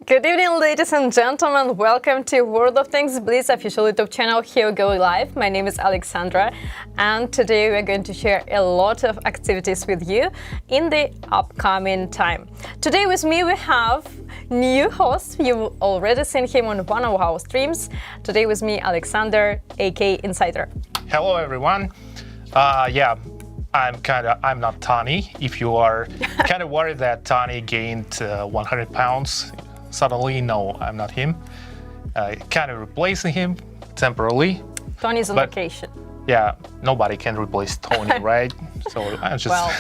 Good evening, ladies and gentlemen. Welcome to WoT Blitz official YouTube channel. Here we go live. My name is Alexandra, and today we're going to share a lot of activities with you in the upcoming time. Today with me we have new host. You've already seen him on one of our streams. Today with me, Alexander, aka Insider. Hello, everyone. I'm not Tani. If you are kind of worried that Tani gained 100 pounds, suddenly, no, I'm not him. Kind of replacing him temporarily. Tony's on vacation. Yeah, nobody can replace Tony, right? So I just... Well,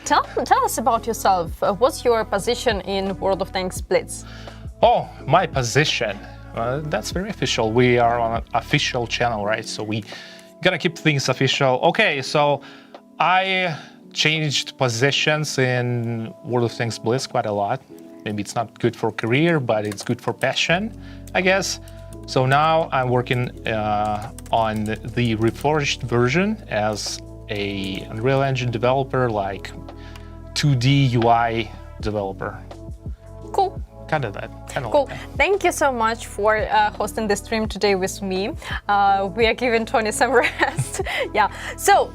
tell us about yourself. What's your position in WoT Blitz? Oh, my position. That's very official. We are on an official channel, right? So we gotta keep things official. Okay, so I changed positions in WoT Blitz quite a lot. Maybe it's not good for career, but it's good for passion, I guess. So now I'm working on the Reforged version as a Unreal Engine developer, like 2D UI developer. Cool. Kind of that. Cool. Like that. Thank you so much for hosting the stream today with me. We are giving Tony some rest. Yeah. So,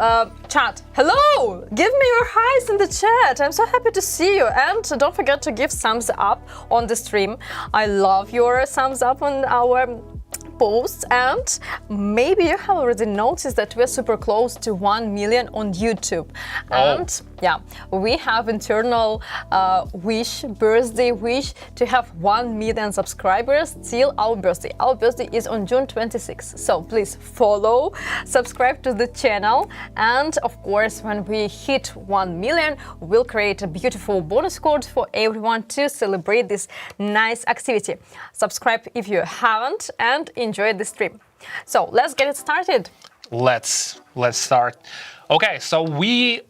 chat, hello! Give me your highs in the chat. I'm so happy to see you. And don't forget to give thumbs up on the stream. I love your thumbs up on our posts, and maybe you have already noticed that we're super close to 1 million on YouTube. And yeah, we have internal birthday wish to have 1 million subscribers till our birthday. Our birthday is on June 26th. So please follow, subscribe to the channel, and of course, when we hit 1 million, we'll create a beautiful bonus code for everyone to celebrate this nice activity. Subscribe if you haven't, and enjoy the stream. So let's get it started. Let's start. Okay, so we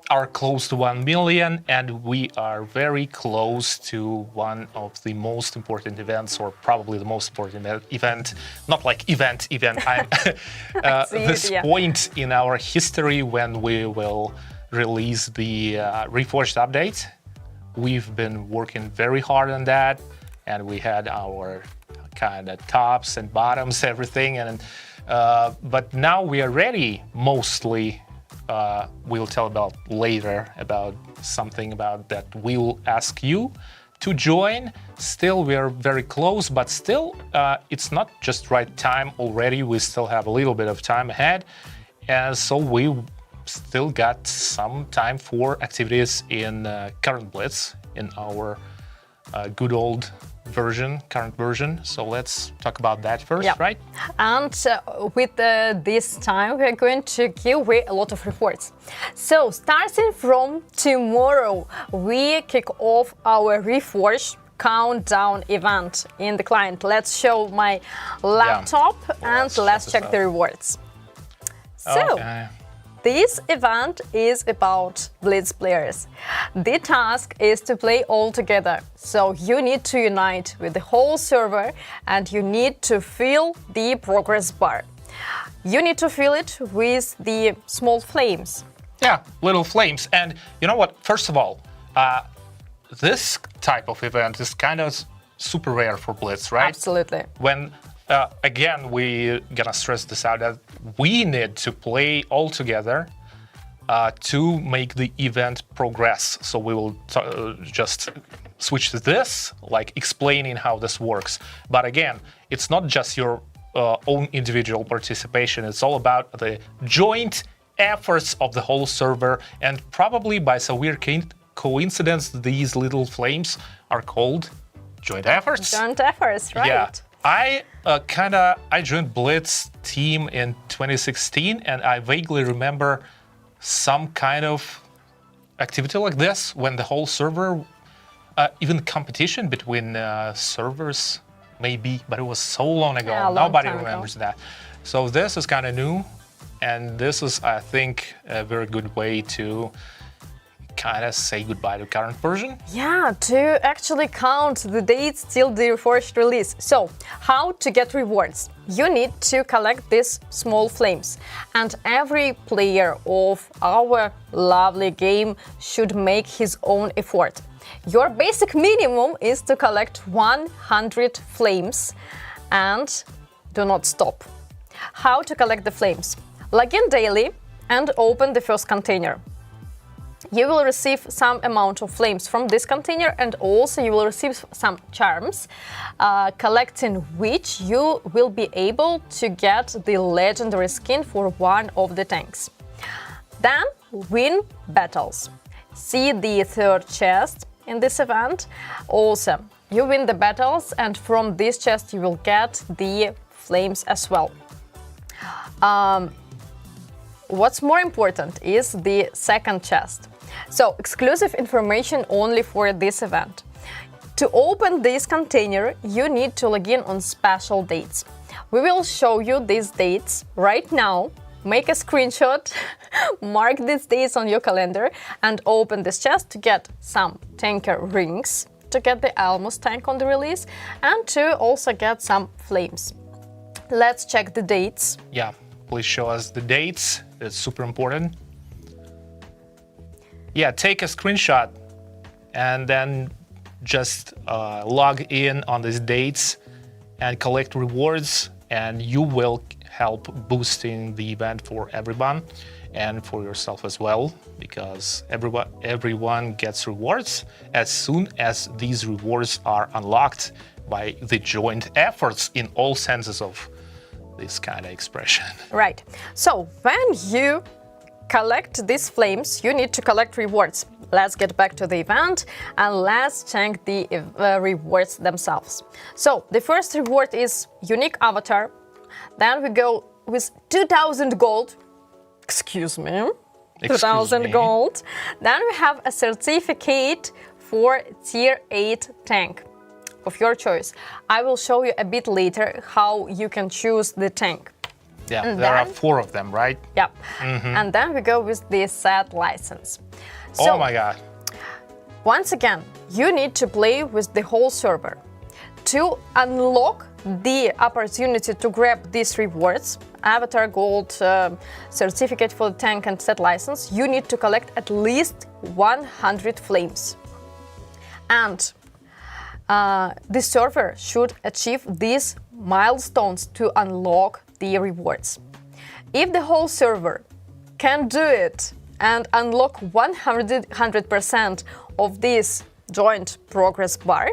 are close to 1 million, and we are very close to one of the most important events, or probably the most important event, not like event, I'm this point in our history when we will release the Reforged update. We've been working very hard on that, and we had our kind of tops and bottoms, everything, and but now we are ready. Mostly we'll tell about later about something about that we'll ask you to join. Still, we are very close, but still it's not just right time already. We still have a little bit of time ahead, and so we still got some time for activities in current Blitz, in our good old current version. So let's talk about that first, right? And with this time, we're going to give away a lot of rewards. So starting from tomorrow, we kick off our Reforged countdown event in the client. Let's show my laptop and let's check the rewards. So this event is about Blitz players. The task is to play all together. So you need to unite with the whole server and you need to fill the progress bar. You need to fill it with the small flames. Yeah, little flames. And you know what? First of all, this type of event is kind of super rare for Blitz, right? Absolutely. When, again, we're gonna stress this out, that we need to play all together to make the event progress. So we will just switch to this, like explaining how this works. But again, it's not just your own individual participation. It's all about the joint efforts of the whole server. And probably by some weird coincidence, these little flames are called joint efforts. Joint efforts, right? Yeah. I joined Blitz team in 2016, and I vaguely remember some kind of activity like this when the whole server, even competition between servers, maybe, but it was so long ago. Yeah, Nobody remembers that. So this is kind of new, and this is, I think, a very good way to kind of say goodbye to current version. Yeah, to actually count the dates till the Reforged release. So, how to get rewards? You need to collect these small flames, and every player of our lovely game should make his own effort. Your basic minimum is to collect 100 flames and do not stop. How to collect the flames? Log in daily and open the first container. You will receive some amount of flames from this container, and also you will receive some charms, collecting which you will be able to get the legendary skin for one of the tanks. Then win battles. See the third chest in this event. Also, you win the battles, and from this chest you will get the flames as well. What's more important is the second chest. So, exclusive information only for this event. To open this container, you need to log in on special dates. We will show you these dates right now. Make a screenshot, mark these dates on your calendar, and open this chest to get some tanker rings, to get the Almost tank on the release, and to also get some flames. Let's check the dates. Yeah, please show us the dates. It's super important. Yeah, take a screenshot and then just log in on these dates and collect rewards, and you will help boosting the event for everyone and for yourself as well, because everyone gets rewards as soon as these rewards are unlocked by the joint efforts in all senses of this kind of expression. Right. So when you collect these flames, you need to collect rewards. Let's get back to the event and let's check the rewards themselves. So the first reward is unique avatar. Then we go with 2000 gold. Excuse me. 2000 gold. Then we have a certificate for tier 8 tank of your choice. I will show you a bit later how you can choose the tank. Yeah, and there are 4 of them, right? Yep. And then we go with the set license. So, oh my god. Once again, you need to play with the whole server. To unlock the opportunity to grab these rewards, avatar, gold, certificate for the tank and set license, you need to collect at least 100 flames. And the server should achieve these milestones to unlock the rewards. If the whole server can do it and unlock 100% of this joint progress bar,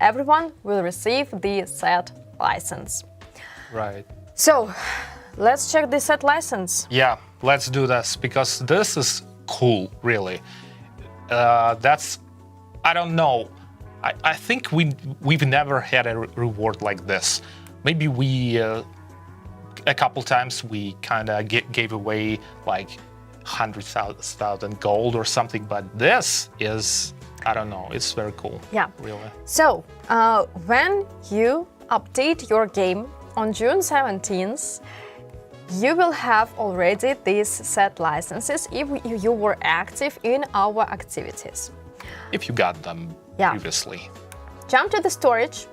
everyone will receive the set license. Right. So, let's check the set license. Yeah, let's do this, because this is cool, really. That's, I don't know, I think we've never had a reward like this. Maybe we, a couple times we kind of gave away like 100,000 gold or something, but this is, I don't know, it's very cool. Yeah. Really. So, when you update your game on June 17th, you will have already these set licenses if you were active in our activities. If you got them Yeah. previously. Jump to the storage,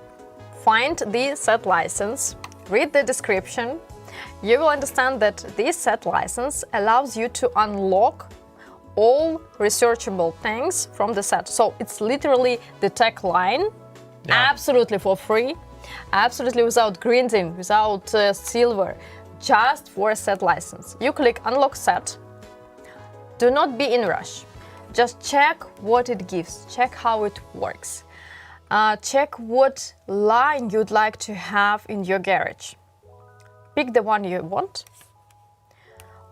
find the set license, read the description. You will understand that this set license allows you to unlock all researchable things from the set. So it's literally the tech line, absolutely for free, absolutely without grinding, without silver, just for a set license. You click unlock set. Do not be in rush. Just check what it gives, check how it works. Check what line you'd like to have in your garage. Pick the one you want.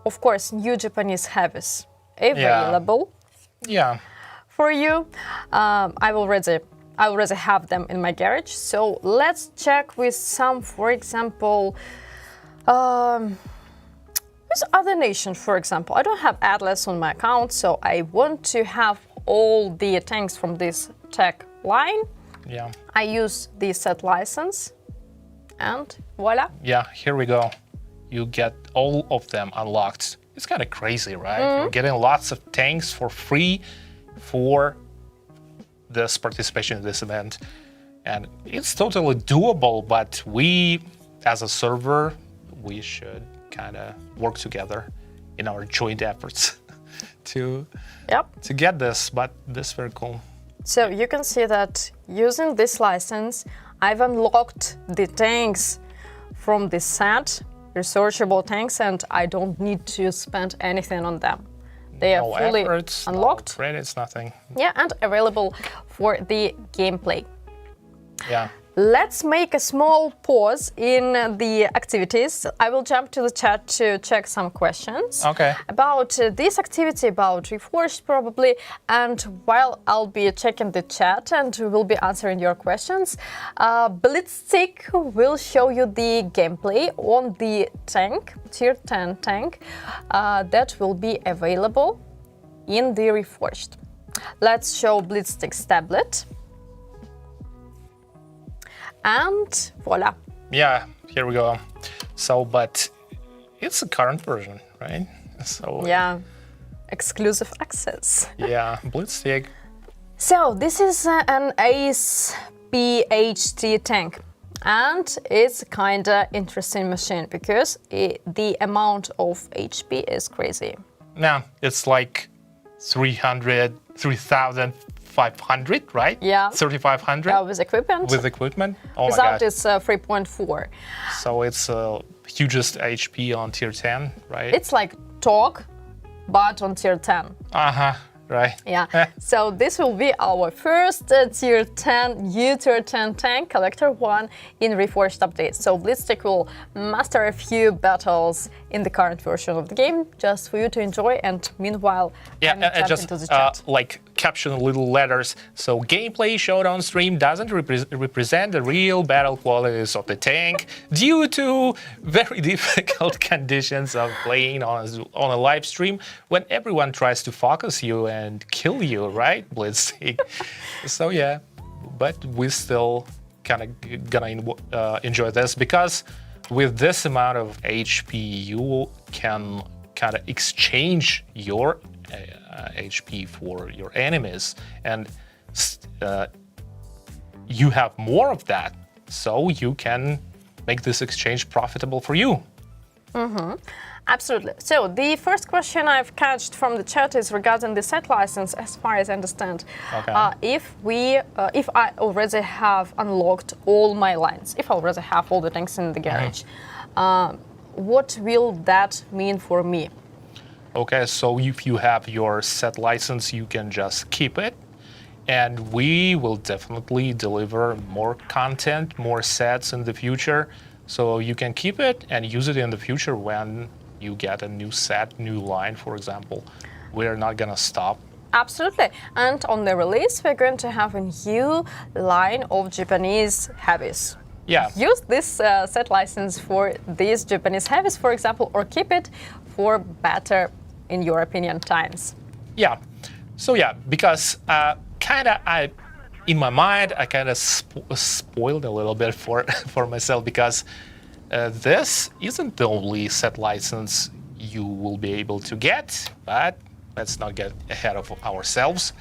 Of course, new Japanese heavies available for you. I already have them in my garage. So let's check with some, for example, with other nations, for example. I don't have Atlas on my account, so I want to have all the tanks from this tech line. Yeah. I use the set license, and voila. Yeah, here we go. You get all of them unlocked. It's kind of crazy, right? You're getting lots of tanks for free for this participation in this event. And it's totally doable, but we, as a server, we should kind of work together in our joint efforts to get this, but this is very cool. So you can see that using this license, I've unlocked the tanks from this set, researchable tanks, and I don't need to spend anything on them. They are fully unlocked. No credits, nothing. Yeah, and available for the gameplay. Yeah. Let's make a small pause in the activities. I will jump to the chat to check some questions about this activity, about Reforged probably. And while I'll be checking the chat and we'll be answering your questions, Blitzstick will show you the gameplay on the tank, tier 10 tank, that will be available in the Reforged. Let's show Blitzstick's tablet. And voila. Yeah, here we go. So, but it's a current version, right? So yeah, exclusive access. Yeah, Blitzstick. So this is an Ace PHT tank, and it's kinda interesting machine because the amount of HP is crazy. Yeah, it's like 3,500, right? Yeah. 3,500? With equipment. With equipment? Oh Without, my God. it's 3.4. So it's hugest HP on tier 10, right? It's like TOG, but on tier 10. Uh-huh, right. Yeah, so this will be our first tier 10, new tier 10 tank, Collector 1 in Reforged update. So Blitzstick will master a few battles in the current version of the game, just for you to enjoy, and meanwhile, just into the chat. like caption little letters. So gameplay showed on stream doesn't represent the real battle qualities of the tank due to very difficult conditions of playing on a live stream when everyone tries to focus you and kill you, right, Blitzstick? So yeah, but we still kind of gonna enjoy this because with this amount of HP, you can kind of exchange your HP for your enemies, and you have more of that, so you can make this exchange profitable for you. Mm-hmm. Absolutely. So the first question I've catched from the chat is regarding the set license, as far as I understand. If I already have unlocked all my lines, if I already have all the tanks in the garage, what will that mean for me? Okay, so if you have your set license, you can just keep it, and we will definitely deliver more content, more sets in the future. So you can keep it and use it in the future when you get a new set, new line, for example. We're not gonna stop. Absolutely. And on the release, we're going to have a new line of Japanese heavies. Yeah. Use this set license for these Japanese heavies, for example, or keep it for better, in your opinion, times. Yeah. So yeah, because in my mind, I kind of spoiled a little bit for myself because This isn't the only set license you will be able to get, but let's not get ahead of ourselves.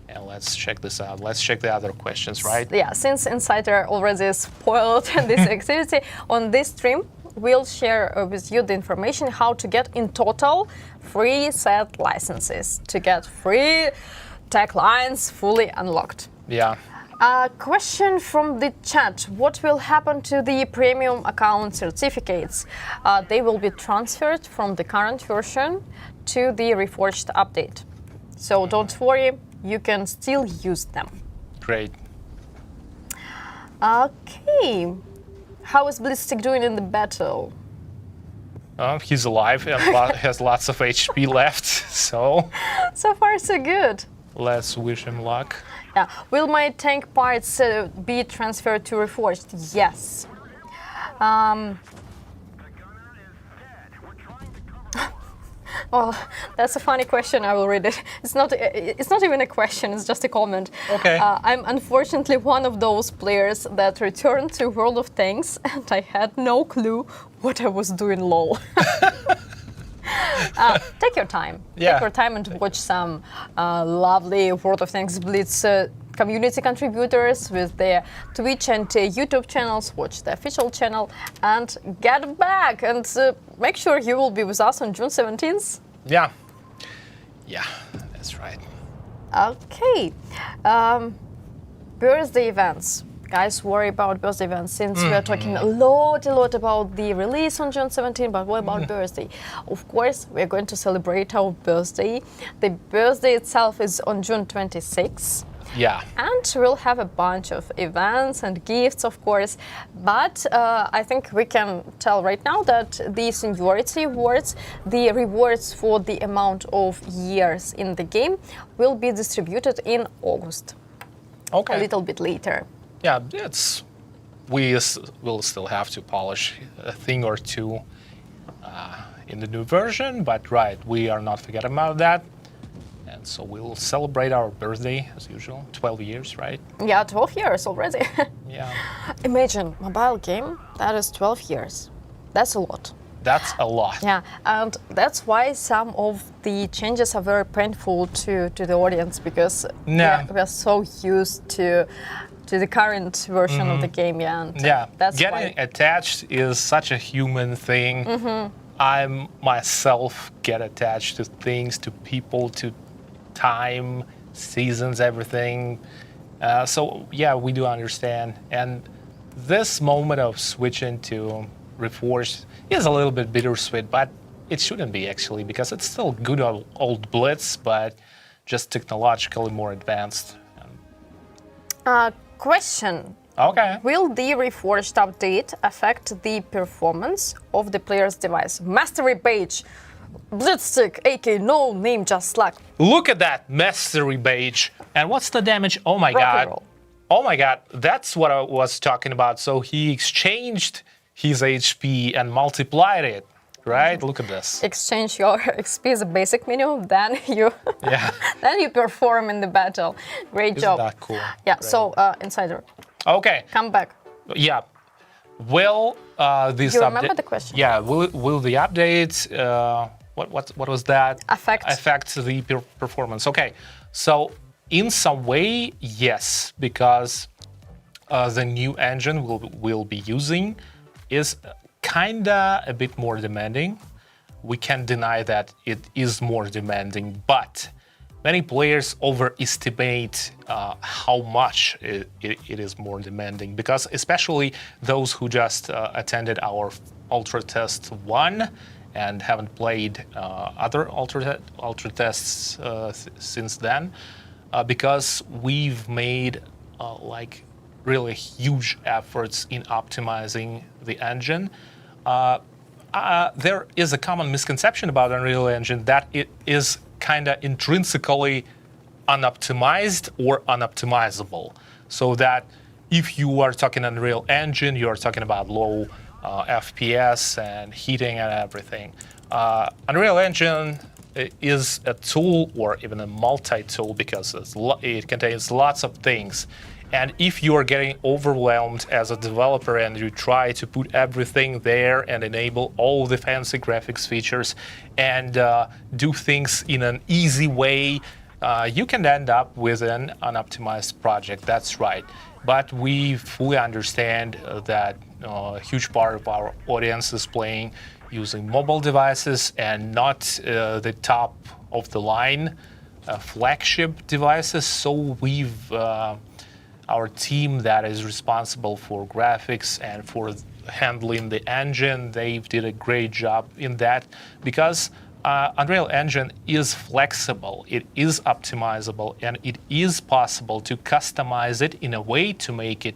And let's check this out. Let's check the other questions, right? Yeah, since Insider already spoiled this activity, on this stream, we'll share with you the information how to get in total 3 set licenses to get 3 tech lines fully unlocked. Yeah. A question from the chat. What will happen to the premium account certificates? They will be transferred from the current version to the Reforged update. So don't worry, you can still use them. Great. Okay. How is Blitzstick doing in the battle? He's alive and has lots of HP left, so So far, so good. let's wish him luck. Yeah. Will my tank parts be transferred to Reforged? Yes. Well, that's a funny question. I will read it. It's not even a question. It's just a comment. Okay. I'm unfortunately one of those players that returned to World of Tanks, and I had no clue what I was doing. Lol. Take your time. Yeah. Take your time and watch some lovely World of Tanks Blitz community contributors with their Twitch and YouTube channels. Watch the official channel and get back and make sure you will be with us on June 17th. Yeah. Yeah, that's right. Okay. Birthday events. Guys, worry about birthday events since we are talking a lot about the release on June 17, but what about birthday? Of course, we're going to celebrate our birthday. The birthday itself is on June 26. Yeah. And we'll have a bunch of events and gifts, of course. But I think we can tell right now that the seniority awards, the rewards for the amount of years in the game, will be distributed in August. Okay. A little bit later. Yeah, will still have to polish a thing or two in the new version, but right, we are not forgetting about that. And so we'll celebrate our birthday as usual, 12 years, right? Yeah, 12 years already. Yeah. Imagine, mobile game, that is 12 years. That's a lot. That's a lot. Yeah, and that's why some of the changes are very painful to the audience, because we're so used to the current version of the game. Yeah, and that's getting why. attached is such a human thing. I myself get attached to things, to people, to time, seasons, everything. So yeah, we do understand. And this moment of switching to Reforged is a little bit bittersweet, but it shouldn't be actually, because it's still good old Blitz, but just technologically more advanced. Question. Okay. Will the Reforged update affect the performance of the player's device? Mastery badge, Blitzstick, AK, no name, just Slack. Look at that mastery badge. And what's the damage? Oh my Rock and god. roll. Oh my god, that's what I was talking about. So he exchanged his HP and multiplied it, right? Look at this. Exchange your XP as a basic menu, then you then you perform in the battle. Great job. Isn't that cool? Yeah. Great. So Insider, Okay. come back. Yeah. Will this You update? remember the question? Yeah. Will the update? What was that? Affect the performance. Okay. So in some way, yes, because the new engine we'll be using is kinda a bit more demanding. We can't deny that it is more demanding, but many players overestimate how much it is more demanding, because especially those who just attended our Ultra Test 1 and haven't played other Ultra Tests since then, because we've made like really huge efforts in optimizing the engine. There is a common misconception about Unreal Engine that it is kind of intrinsically unoptimized or unoptimizable. So that if you are talking Unreal Engine, you are talking about low FPS and heating and everything. Unreal Engine is a tool, or even a multi-tool, because it contains lots of things. And if you are getting overwhelmed as a developer and you try to put everything there and enable all the fancy graphics features and do things in an easy way, you can end up with an unoptimized project. That's right. But we fully understand that a huge part of our audience is playing using mobile devices and not the top of the line flagship devices. So we've our team that is responsible for graphics and for handling the engine, they did a great job in that, because Unreal Engine is flexible, it is optimizable, and it is possible to customize it in a way to make it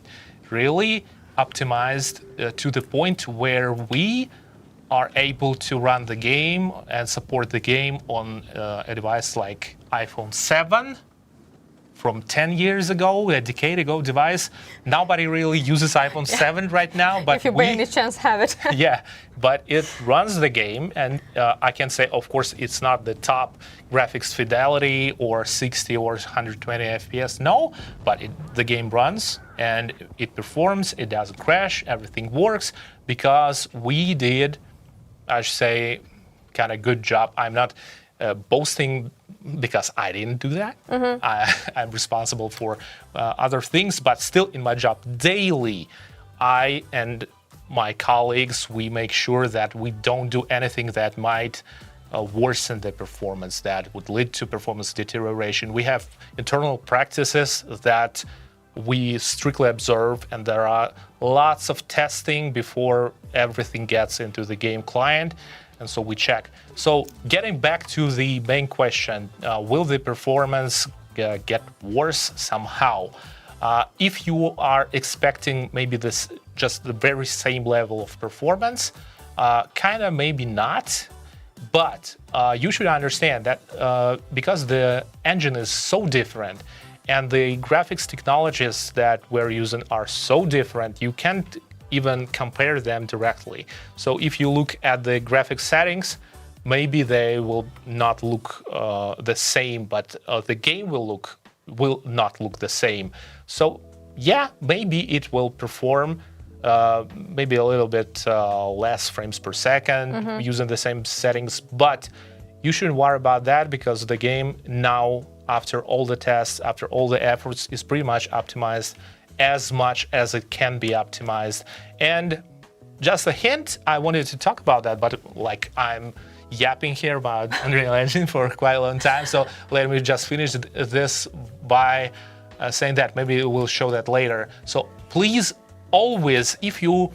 really optimized to the point where we are able to run the game and support the game on a device like iPhone 7 from 10 years ago, a decade ago device. Nobody really uses iPhone 7 right now, but if you by any chance have it. yeah, but it runs the game, and I can say, of course, it's not the top graphics fidelity or 60 or 120 FPS, no, but the game runs and it performs, it doesn't crash, everything works, because we did, I should say, kind of good job. I'm not boasting because I didn't do that. I'm responsible for other things, but still in my job daily, I and my colleagues, we make sure that we don't do anything that might worsen the performance, that would lead to performance deterioration. We have internal practices that we strictly observe, and there are lots of testing before everything gets into the game client. And so we check. So getting back to the main question, will the performance get worse somehow? If you are expecting maybe this just the very same level of performance, kind of maybe not, but you should understand that because the engine is so different and the graphics technologies that we're using are so different, you can't even compare them directly. So if you look at the graphics settings, maybe they will not look the same, but the game will not look the same. So yeah, maybe it will perform maybe a little bit less frames per second using the same settings, but you shouldn't worry about that, because the game now, after all the tests, after all the efforts, is pretty much optimized as much as it can be optimized. And just a hint, I wanted to talk about that, but like I'm yapping here about Unreal Engine for quite a long time, so let me just finish this by saying that maybe we'll show that later. So please always, if you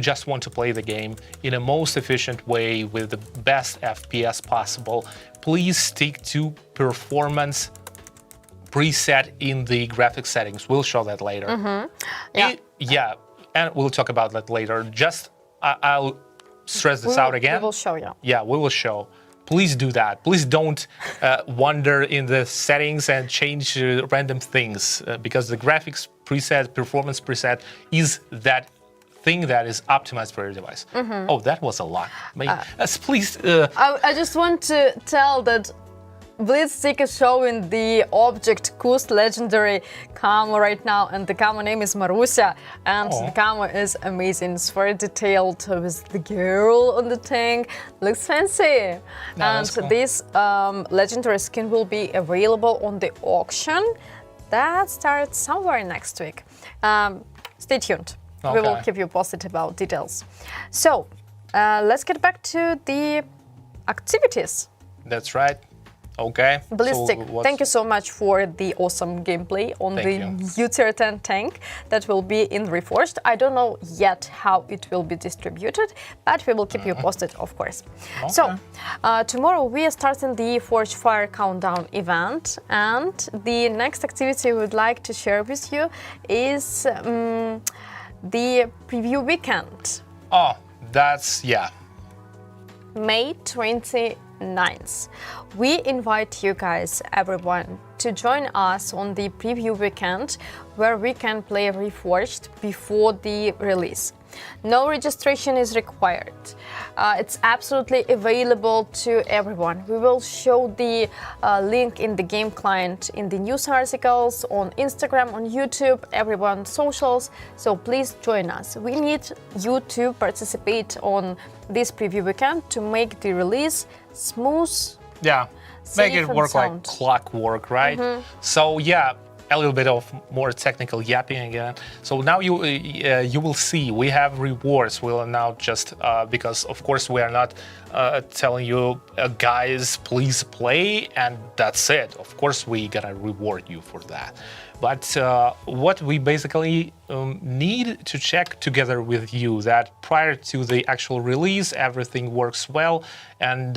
just want to play the game in a most efficient way with the best FPS possible, please stick to performance preset in the graphics settings. We'll show that later. Yeah, and we'll talk about that later. Just I'll stress this out again. We will show you. Yeah, we will show. Please do that. Please don't wander in the settings and change random things, because the graphics preset, performance preset is that thing that is optimized for your device. Oh, that was a lot. Please. I just want to tell that Blitzstick is showing the object Kust legendary camo right now, and the camo name is Marusia, and the camo is amazing. It's very detailed with the girl on the tank. Looks fancy. And cool. This legendary skin will be available on the auction that starts somewhere next week. Stay tuned. We will keep you posted about details. So let's get back to the activities. That's right. Okay. Blitzstick, so thank you so much for the awesome gameplay on the UTR-10 tank that will be in Reforged. I don't know yet how it will be distributed, but we will keep you posted, of course. Okay. So, tomorrow we are starting the Forge Fire Countdown event, and the next activity we would like to share with you is the preview weekend. Oh, that's, yeah. May 29th. We invite you guys, everyone, to join us on the preview weekend where we can play Reforged before the release. No registration is required. It's absolutely available to everyone. We will show the link in the game client, in the news articles, on Instagram, on YouTube, everyone's socials. So please join us. We need you to participate on this preview weekend to make the release smooth. Yeah, make it work like sound. clockwork, right? So yeah, a little bit of more technical yapping again. So now you will see we have rewards. We'll now just because of course we are not telling you guys please play and that's it. Of course we gonna reward you for that. But what we basically need to check together with you that prior to the actual release everything works well and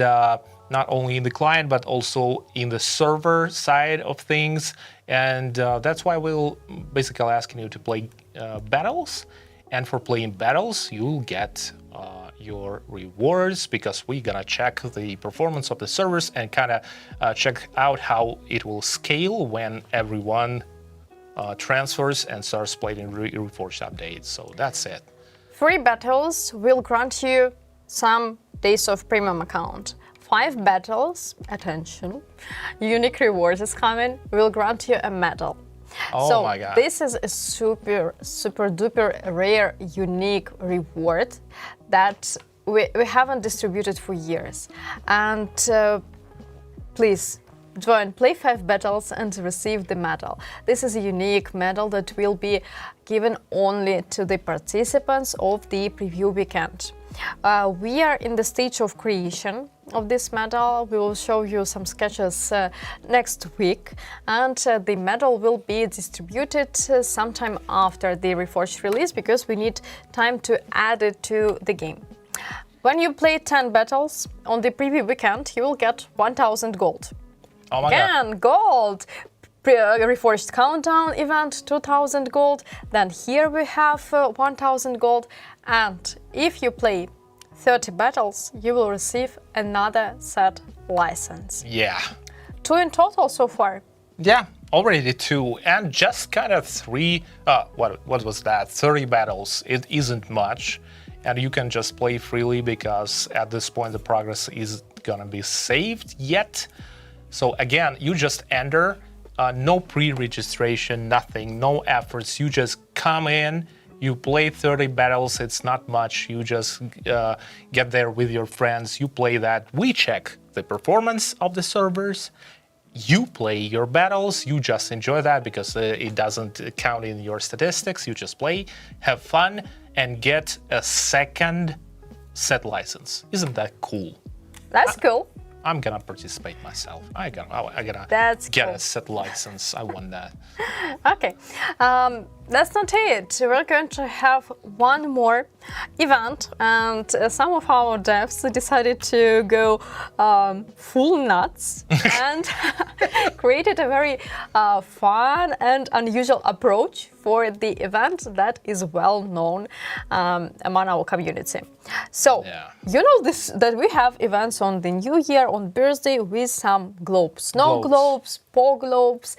not only in the client but also in the server side of things. And that's why we'll basically asking you to play battles. And for playing battles, you'll get your rewards because we're gonna check the performance of the servers and kind of check out how it will scale when everyone transfers and starts playing Reforged updates. So that's it. Free battles will grant you some days of premium account. 5 battles, attention, unique rewards is coming, will grant you a medal. Oh my God. This is a super duper rare, unique reward that we haven't distributed for years. And please join, play 5 battles and receive the medal. This is a unique medal that will be given only to the participants of the preview weekend. We are in the stage of creation of this medal. We will show you some sketches next week, and the medal will be distributed sometime after the Reforged release because we need time to add it to the game. When you play 10 battles on the preview weekend, you will get 1000 gold. Oh my Again, God. gold! Reforged countdown event, 2000 gold. Then here we have 1000 gold. And if you play 30 battles, you will receive another set license. Yeah. 2 in total so far. Yeah, already 2. And just kind of 3, what was that? 30 battles. It isn't much. And you can just play freely because at this point the progress isn't gonna be saved yet. So again, you just enter, no pre-registration, nothing, no efforts. You just come in, you play 30 battles, it's not much. You just get there with your friends, you play that. We check the performance of the servers. You play your battles, you just enjoy that because it doesn't count in your statistics. You just play, have fun, and get a second set license. Isn't that cool? That's cool. I'm gonna participate myself. I gotta That's get cool. a set license. I want that. Okay, that's not it. We're going to have one more event, and some of our devs decided to go full nuts and created a very fun and unusual approach for the event that is well known among our community. So, Yeah. you know this that we have events on the New Year, on birthday, with some globes. Snow globes, paw globes,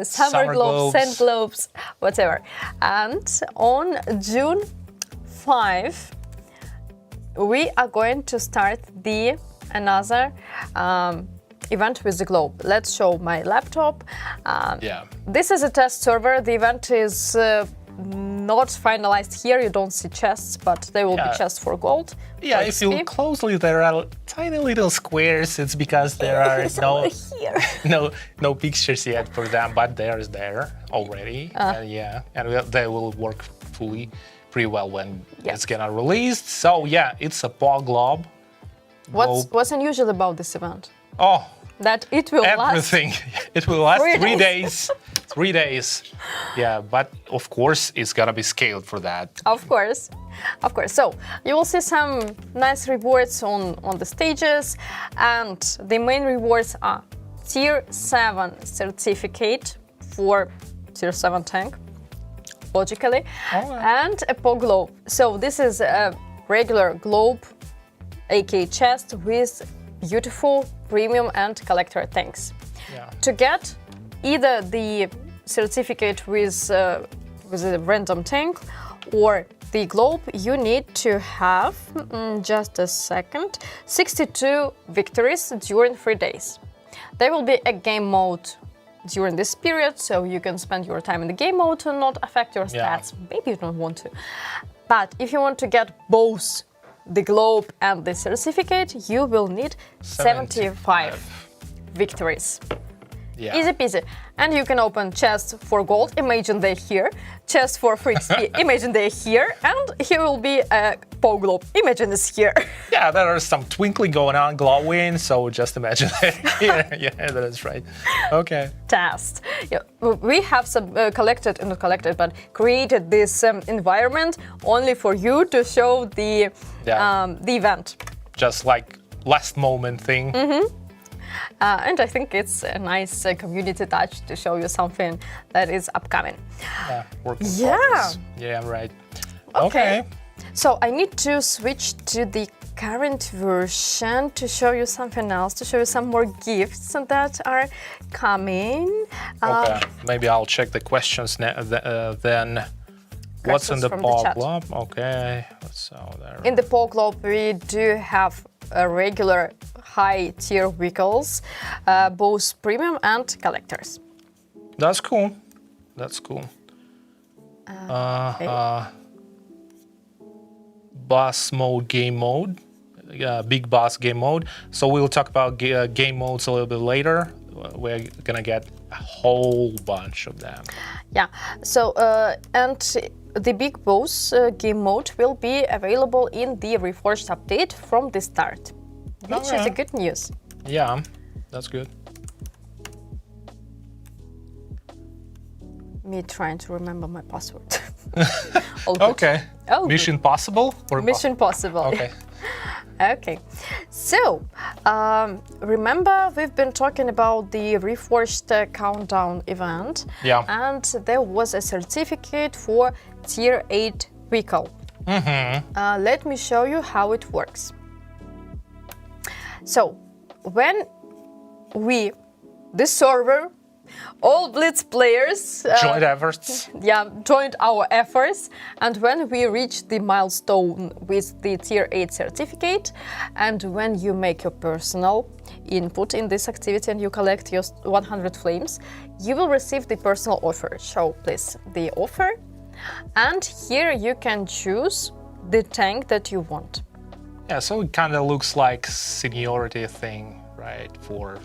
summer globes, sand globes, whatever. And on June 5, we are going to start another event with the globe. Let's show my laptop. Yeah. This is a test server. The event is not finalized here. You don't see chests, but there will be chests for gold. Yeah, for if you XP. look closely, there are tiny little squares. It's because there are no pictures yet for them, but there's there already. And they will work pretty well when it's gonna released. So yeah, it's a paw globe. What's unusual about this event? Oh, That it will everything. last. It will last 3 3 days. days. 3 days. Yeah, but of course it's gonna be scaled for that. Of course. So you will see some nice rewards on the stages, and the main rewards are Tier 7 certificate for Tier 7 tank, logically, and a paw globe. So this is a regular globe, aka chest, with beautiful premium and collector tanks. Yeah. To get either the certificate with a random tank or the globe, you need to have, just a second, 62 victories during 3 days. There will be a game mode during this period, so you can spend your time in the game mode to not affect your stats. Maybe you don't want to. But if you want to get both the globe and the certificate, you will need 75 victories. Yeah. Easy peasy. And you can open chests for gold, imagine they're here. Chests for free XP, imagine they're here. And here will be a Poe globe, imagine it's here. Yeah, there are some twinkling going on, glowing, so just imagine it here. Yeah, that is right. Okay. Test. Yeah, we have some created this environment only for you to show the event. Just like last moment thing. And I think it's a nice community touch to show you something that is upcoming. Yeah, working progress. Yeah, right. Okay. So I need to switch to the current version to show you something else, to show you some more gifts that are coming. Okay, maybe I'll check the questions then. What's in the Poe globe? Okay, so there. In the Poe globe, we do have regular high-tier vehicles, both premium and collectors. That's cool. That's cool. Boss mode, game mode, big boss game mode. So we'll talk about game modes a little bit later. We're gonna get a whole bunch of them. Yeah. So and the big boss game mode will be available in the Reforged update from the start, which is a good news. Yeah, that's good. Me trying to remember my password. Okay. Oh, Mission possible? Or Mission possible. Okay. Okay. So, remember we've been talking about the Reforged countdown event. Yeah. And there was a certificate for Tier 8 vehicle. Let me show you how it works. So, when the server, all Blitz players joined our efforts, and when we reach the milestone with the Tier 8 certificate, and when you make your personal input in this activity and you collect your 100 flames, you will receive the personal offer. Show please the offer, and here you can choose the tank that you want. Yeah, so it kind of looks like seniority thing, right, for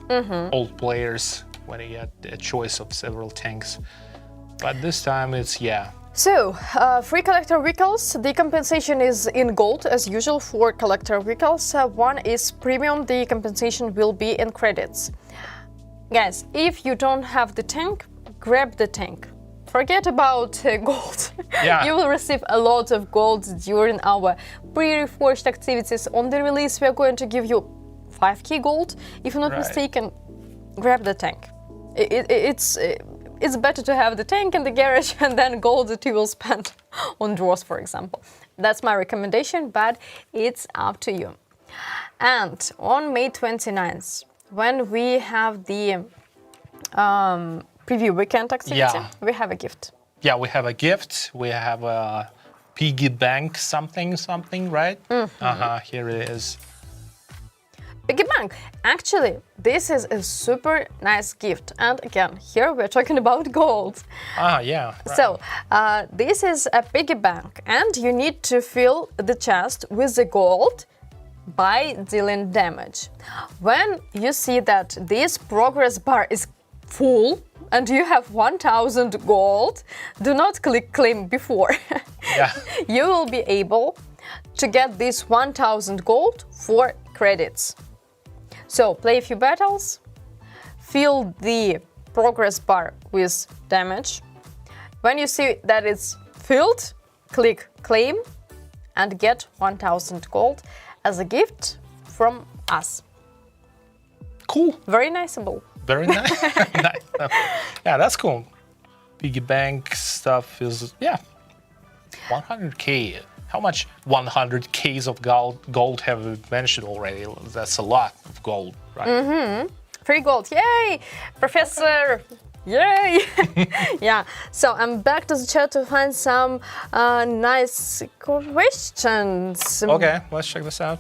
old players when you get a choice of several tanks. But this time it's, So, free collector vehicles, the compensation is in gold as usual for collector vehicles. One is premium, the compensation will be in credits. Guys, if you don't have the tank, grab the tank. Forget about gold. Yeah. You will receive a lot of gold during our pre-reforged activities. On the release, we are going to give you 5k gold. If I'm not mistaken, grab the tank. It's better to have the tank in the garage and then gold that you will spend on draws, for example. That's my recommendation, but it's up to you. And on May 29th, when we have the preview weekend activity, we have a gift. Yeah, we have a gift. We have a piggy bank something, right? Here it is. Piggy bank. Actually, this is a super nice gift. And again, here we're talking about gold. Yeah. Right. So, this is a piggy bank, and you need to fill the chest with the gold by dealing damage. When you see that this progress bar is full and you have 1000 gold, do not click claim before. Yeah. You will be able to get this 1000 gold for credits. So play a few battles, fill the progress bar with damage. When you see that it's filled, click claim and get 1000 gold as a gift from us. Cool. Very niceable. Very nice. Yeah, that's cool. Piggy bank stuff is, 100k. How much 100k's of gold have we mentioned already? That's a lot of gold, right? Free gold, yay! Professor Yay! Yeah, so I'm back to the chat to find some nice questions. Okay, let's check this out.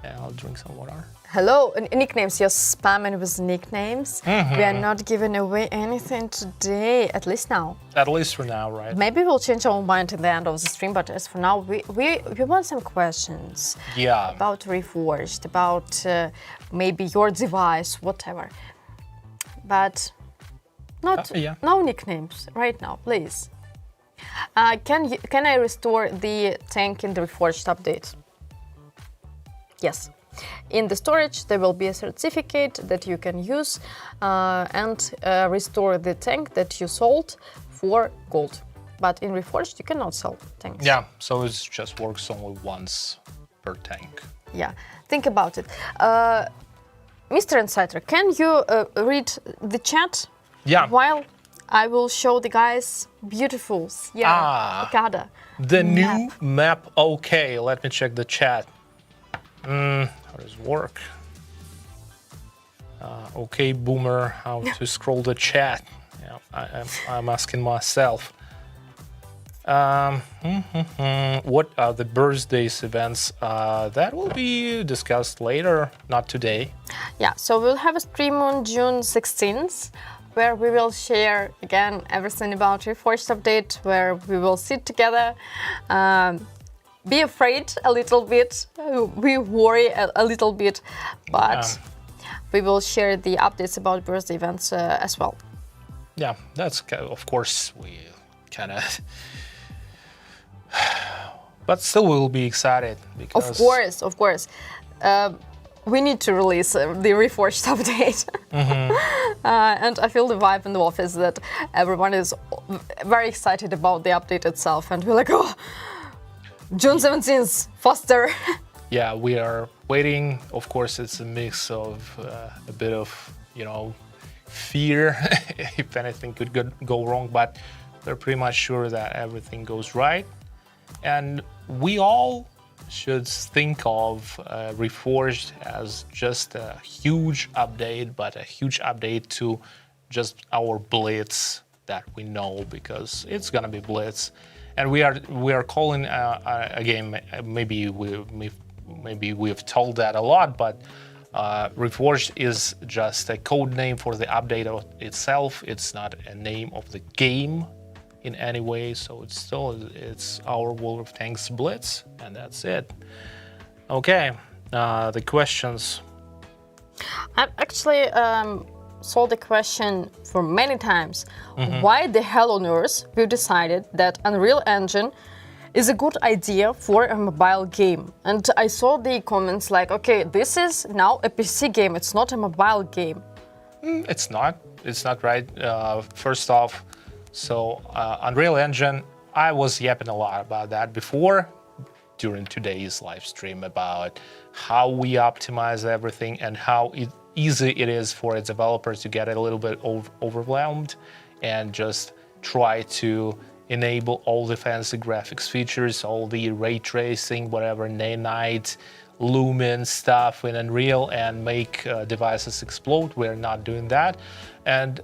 Yeah, I'll drink some water. Hello, nicknames. You're spamming with nicknames. We are not giving away anything today, at least now. At least for now, right? Maybe we'll change our mind at the end of the stream, but as for now, we want some questions. Yeah. About Reforged, about maybe your device, whatever. But no nicknames right now, please. Can I restore the tank in the Reforged update? Yes. In the storage, there will be a certificate that you can use and restore the tank that you sold for gold. But in Reforged, you cannot sell tanks. Yeah, so it just works only once per tank. Yeah, think about it. Mr. Insider, can you read the chat? Yeah. While I will show the guys beautifuls. Yeah, Picada. The new map. Okay, let me check the chat. How does it work? Okay, Boomer, how to scroll the chat? Yeah, I'm asking myself. What are the birthdays events? That will be discussed later, not today. Yeah, so we'll have a stream on June 16th, where we will share again everything about Reforged update, where we will sit together. Be afraid a little bit, we worry a little bit, but we will share the updates about birthday events as well. Yeah, that's, of course, we kind of... But still we'll be excited because... Of course. We need to release the Reforged update. And I feel the vibe in the office that everyone is very excited about the update itself, and we're like, oh, June 17th, faster. Yeah, we are waiting. Of course, it's a mix of a bit of, fear if anything could go wrong, but we're pretty much sure that everything goes right. And we all should think of Reforged as just a huge update, but a huge update to just our Blitz that we know, because it's gonna be Blitz. And we are calling a game. Maybe we've told that a lot, but Reforged is just a code name for the update itself. It's not a name of the game in any way. So it's our World of Tanks Blitz, and that's it. Okay, the questions. I've actually saw the question for many times. Why the hell on earth we decided that Unreal Engine is a good idea for a mobile game? And I saw the comments like, okay, this is now a PC game, it's not a mobile game. It's not right. First off, so Unreal Engine, I was yapping a lot about that before, during today's live stream, about how we optimize everything and how easy it is for a developer to get a little bit overwhelmed and just try to enable all the fancy graphics features, all the ray tracing, whatever, nanite, lumen stuff in Unreal, and make devices explode. We're not doing that. And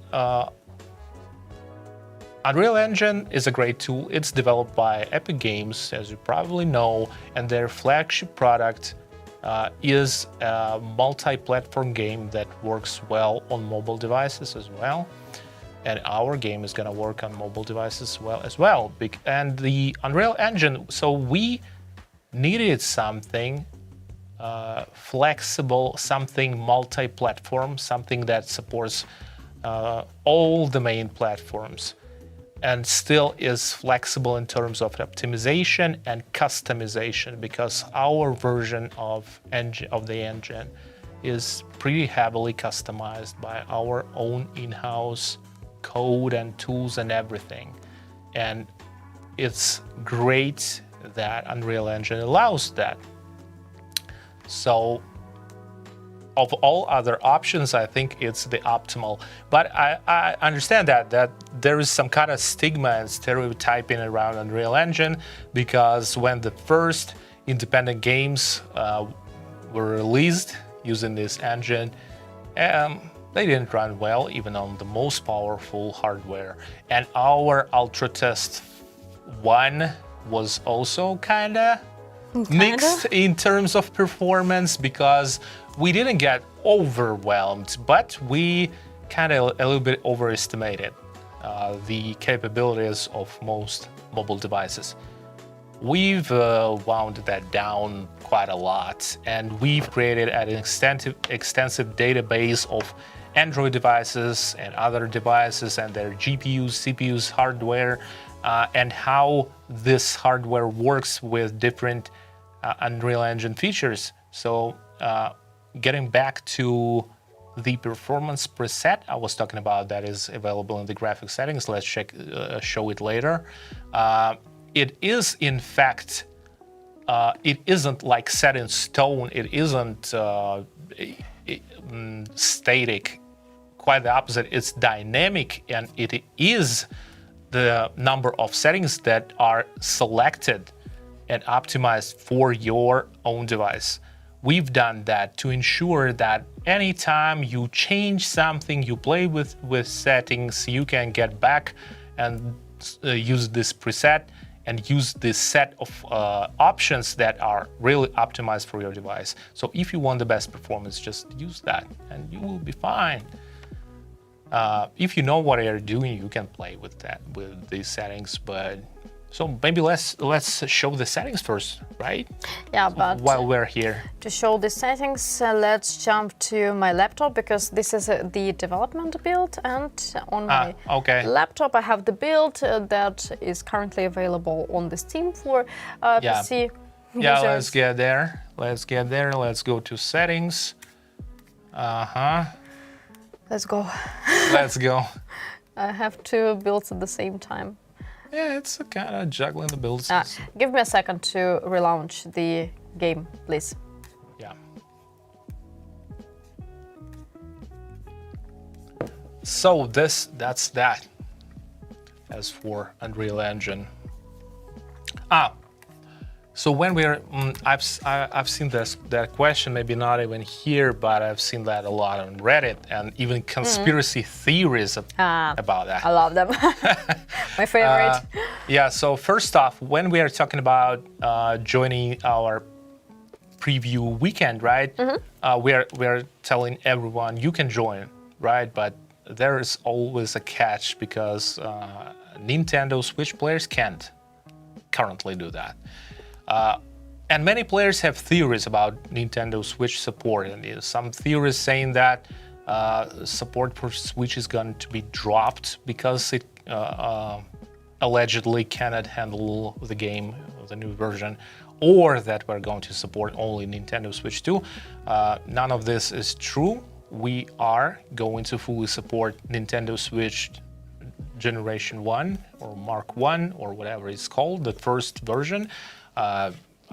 Unreal Engine is a great tool. It's developed by Epic Games, as you probably know, and their flagship product is a multi-platform game that works well on mobile devices as well. And our game is going to work on mobile devices as well. And the Unreal Engine, so we needed something flexible, something multi-platform, something that supports all the main platforms, and still is flexible in terms of optimization and customization, because our version of the engine is pretty heavily customized by our own in-house code and tools and everything. And it's great that Unreal Engine allows that. So of all other options, I think it's the optimal. But I understand that there is some kind of stigma and stereotyping around Unreal Engine, because when the first independent games were released using this engine, they didn't run well, even on the most powerful hardware. And our Ultra Test 1 was also kinda mixed in terms of performance, because we didn't get overwhelmed, but we kind of a little bit overestimated the capabilities of most mobile devices. We've wound that down quite a lot, and we've created an extensive database of Android devices and other devices and their GPUs, CPUs, hardware, and how this hardware works with different Unreal Engine features. So getting back to the performance preset I was talking about that is available in the graphic settings, let's show it later. It is, in fact, it isn't like set in stone, it isn't static, quite the opposite, it's dynamic, and it is the number of settings that are selected and optimized for your own device. We've done that to ensure that anytime you change something, you play with settings, you can get back and use this preset and use this set of options that are really optimized for your device. So if you want the best performance, just use that and you will be fine. If you know what you're doing, you can play with that, with these settings. But so maybe let's show the settings first, right? Yeah, but while we're here, to show the settings, let's jump to my laptop, because this is the development build, and on my laptop I have the build that is currently available on the Steam for PC users. Yeah, let's get there. Let's go to settings. Let's go. Let's go. I have two builds at the same time. Yeah, it's kind of juggling the builds. Give me a second to relaunch the game, please. Yeah. So that's that. As for Unreal Engine. So when we're, I've seen that question, maybe not even here, but I've seen that a lot on Reddit, and even conspiracy theories about that. I love them. My favorite. Yeah. So first off, when we are talking about joining our preview weekend, right? We're telling everyone you can join, right? But there is always a catch, because Nintendo Switch players can't currently do that. And many players have theories about Nintendo Switch support, and some theories saying that support for Switch is going to be dropped because it allegedly cannot handle the game, the new version, or that we're going to support only Nintendo Switch 2. None of this is true. We are going to fully support Nintendo Switch Generation 1 or Mark 1 or whatever it's called, the first version.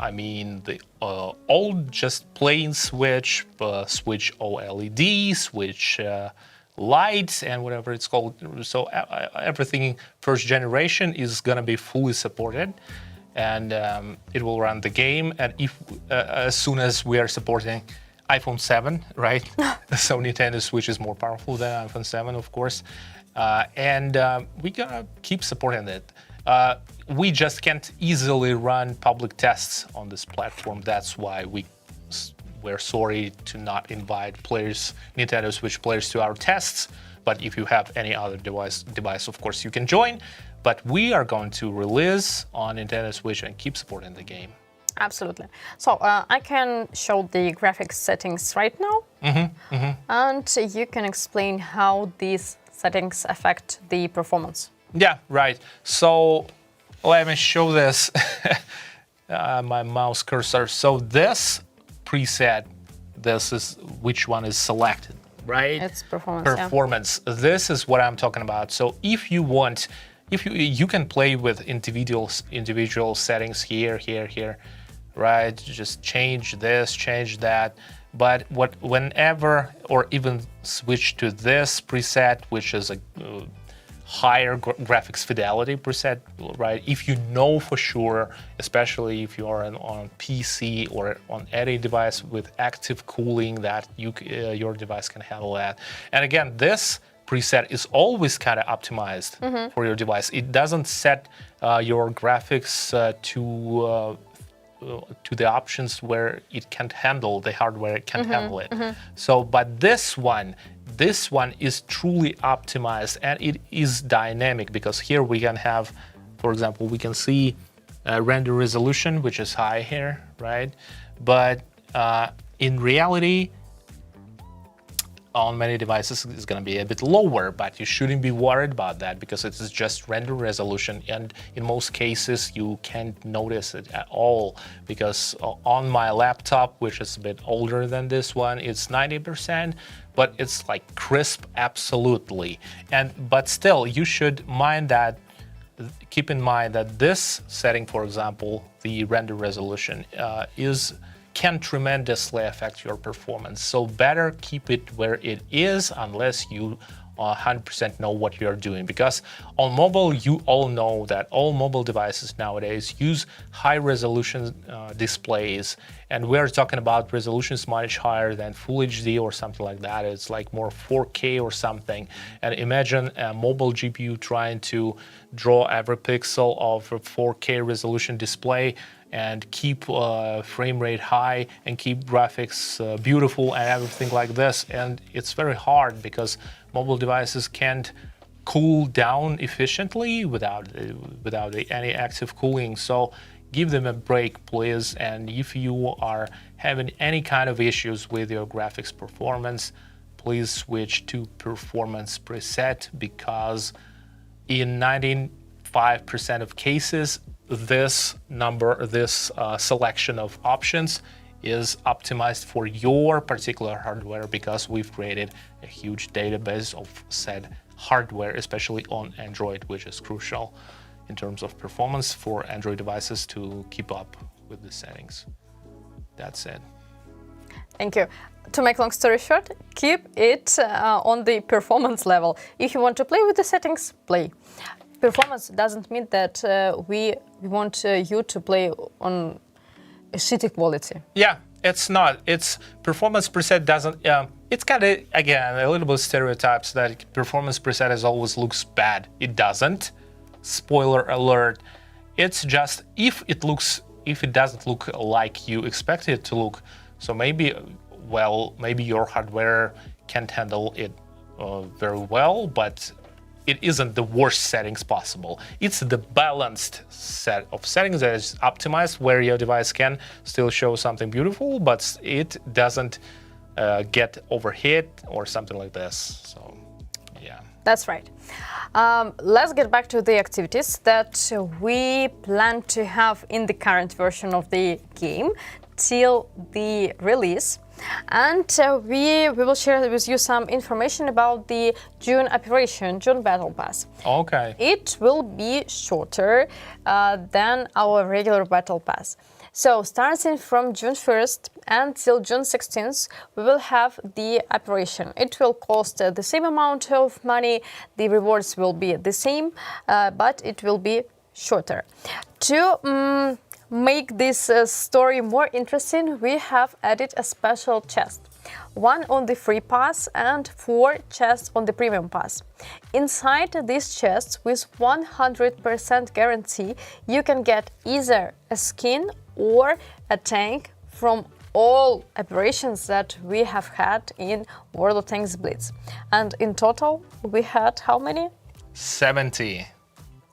I mean the old, just plain Switch, Switch OLED, Switch Lite, and whatever it's called. So everything first generation is gonna be fully supported, and it will run the game. And if as soon as we are supporting iPhone 7, right? So Nintendo Switch is more powerful than iPhone 7, of course, and we gotta keep supporting it. We just can't easily run public tests on this platform. That's why we're sorry to not invite players, Nintendo Switch players, to our tests. But if you have any other device, of course, you can join. But we are going to release on Nintendo Switch and keep supporting the game. Absolutely. So I can show the graphics settings right now, and you can explain how these settings affect the performance. Yeah, right. So let me show this, my mouse cursor. So this preset, this is which one is selected, right? It's performance. Performance. Yeah. This is what I'm talking about. So if you want, you can play with individual settings here, right? Just change this, change that. But whenever, or even switch to this preset, which is a higher graphics fidelity preset, right? If you know for sure, especially if you are on PC or on any device with active cooling, that your device can handle that. And again, this preset is always kind of optimized for your device. It doesn't set your graphics to the options where it can't handle, the hardware can't handle it. So, but this one is truly optimized, and it is dynamic, because here we can have, for example, we can see render resolution, which is high here, right? But in reality, on many devices it's going to be a bit lower, but you shouldn't be worried about that, because it is just render resolution, and in most cases you can't notice it at all, because on my laptop, which is a bit older than this one, it's 90%, but it's like crisp absolutely. But still, you should keep in mind that this setting, for example, the render resolution, can tremendously affect your performance. So better keep it where it is, unless you 100% know what you're doing. Because on mobile, you all know that all mobile devices nowadays use high resolution displays, and we're talking about resolutions much higher than Full HD or something like that. It's like more 4K or something. And imagine a mobile GPU trying to draw every pixel of a 4K resolution display and keep frame rate high and keep graphics beautiful and everything like this. And it's very hard, because mobile devices can't cool down efficiently without any active cooling. So give them a break, please. And if you are having any kind of issues with your graphics performance, please switch to performance preset, because in 95% of cases, this selection of options is optimized for your particular hardware, because we've created a huge database of said hardware, especially on Android, which is crucial in terms of performance for Android devices to keep up with the settings. That's it. Thank you. To make long story short, keep it on the performance level. If you want to play with the settings, play. Performance doesn't mean that we want you to play on a shitty quality. Yeah, it's not. It's performance preset doesn't. It's kind of, again, a little bit stereotypes that performance preset as always looks bad. It doesn't. Spoiler alert. It's just if it doesn't look like you expect it to look. So maybe your hardware can't handle it very well, but it isn't the worst settings possible. It's the balanced set of settings that is optimized, where your device can still show something beautiful, but it doesn't get overheat or something like this. So, yeah. That's right. Let's get back to the activities that we plan to have in the current version of the game till the release. And we will share with you some information about the June operation, June Battle Pass. Okay. It will be shorter than our regular Battle Pass. So starting from June 1st until June 16th, we will have the operation. It will cost the same amount of money, the rewards will be the same, but it will be shorter. To make this story more interesting, we have added a special chest. One on the free pass and 4 chests on the premium pass. Inside these chests, with 100% guarantee, you can get either a skin or a tank from all operations that we have had in World of Tanks Blitz. And in total, we had how many? 70.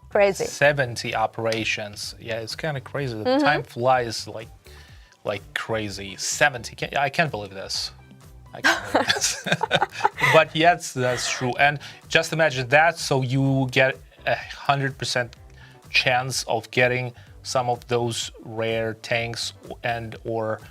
Crazy. 70 operations. Yeah, it's kind of crazy. The time flies like crazy. 70. I can't believe this. I can't believe this. But yes, that's true. And just imagine that. So you get 100% chance of getting some of those rare tanks and or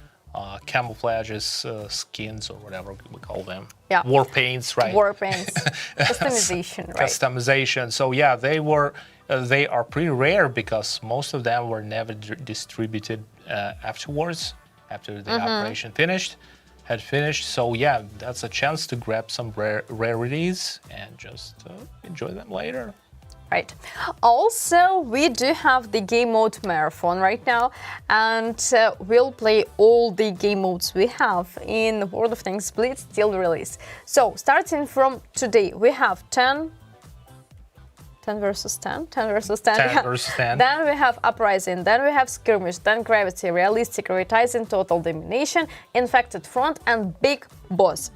camouflages, skins, or whatever we call them. Yeah. War paints, right? War paints. Customization, right? Customization. So yeah, they are pretty rare, because most of them were never distributed afterwards, after the operation finished. had finished. So yeah, that's a chance to grab some rarities and just enjoy them later. Right. Also, we do have the game mode marathon right now, and we'll play all the game modes we have in World of Tanks Blitz till release. So, starting from today, we have 10 versus 10, 10 versus 10. 10 versus 10. Then we have Uprising, then we have Skirmish, then Gravity, Realistic, Revitalizing, Total Domination, Infected Front, and Big Boss.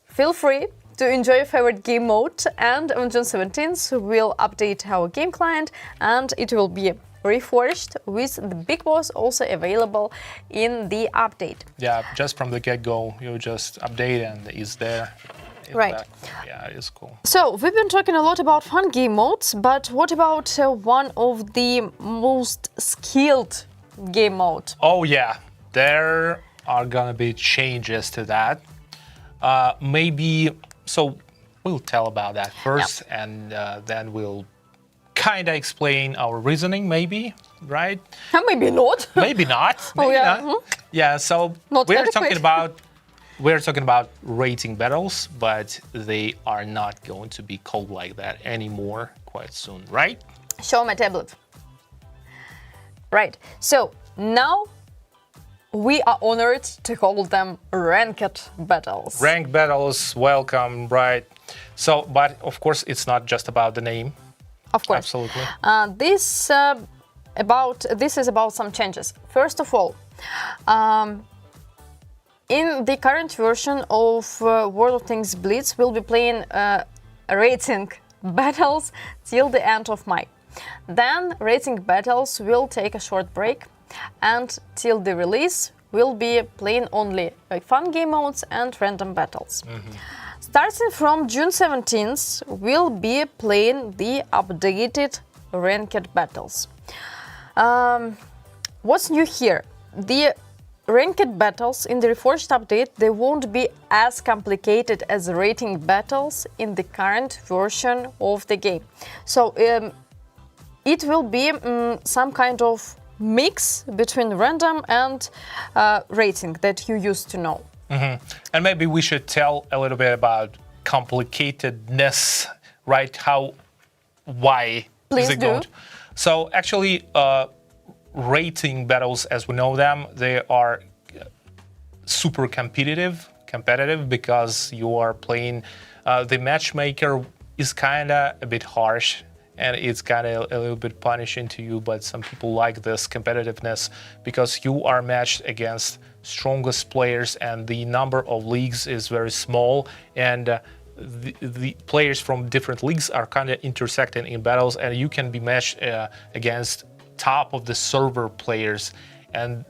Feel free to enjoy your favorite game mode, and on June 17th we'll update our game client and it will be reforged with the Big Boss also available in the update. Yeah, just from the get-go, you just update and it's there. Right. Yeah, it's cool. So, we've been talking a lot about fun game modes, but what about one of the most skilled game mode? Oh yeah, there are gonna be changes to that. Maybe, so we'll tell about that first, and then we'll kind of explain our reasoning, maybe, right? Maybe not. Maybe not. Maybe yeah. not. Yeah. So Not we're adequate. talking about rating battles, but they are not going to be called like that anymore quite soon, right? Show my tablet. Right. So now we are honored to call them ranked battles. Ranked battles, welcome, right? So, but of course, it's not just about the name. Of course. Absolutely. This is about some changes. First of all, in the current version of World of Tanks Blitz, we'll be playing rating battles till the end of May. Then rating battles will take a short break, and till the release we'll be playing only fun game modes and random battles. Starting from June 17th, we'll be playing the updated ranked battles. What's new here? The ranked battles in the Reforged update, they won't be as complicated as rating battles in the current version of the game. So it will be some kind of mix between random and rating that you used to know. And maybe we should tell a little bit about complicatedness, right? Why Please is it do. going to? So actually, rating battles as we know them, they are super competitive because you are playing, the matchmaker is kind of a bit harsh and it's kind of a little bit punishing to you, but some people like this competitiveness because you are matched against strongest players and the number of leagues is very small, and the players from different leagues are kind of intersecting in battles, and you can be matched against top of the server players, and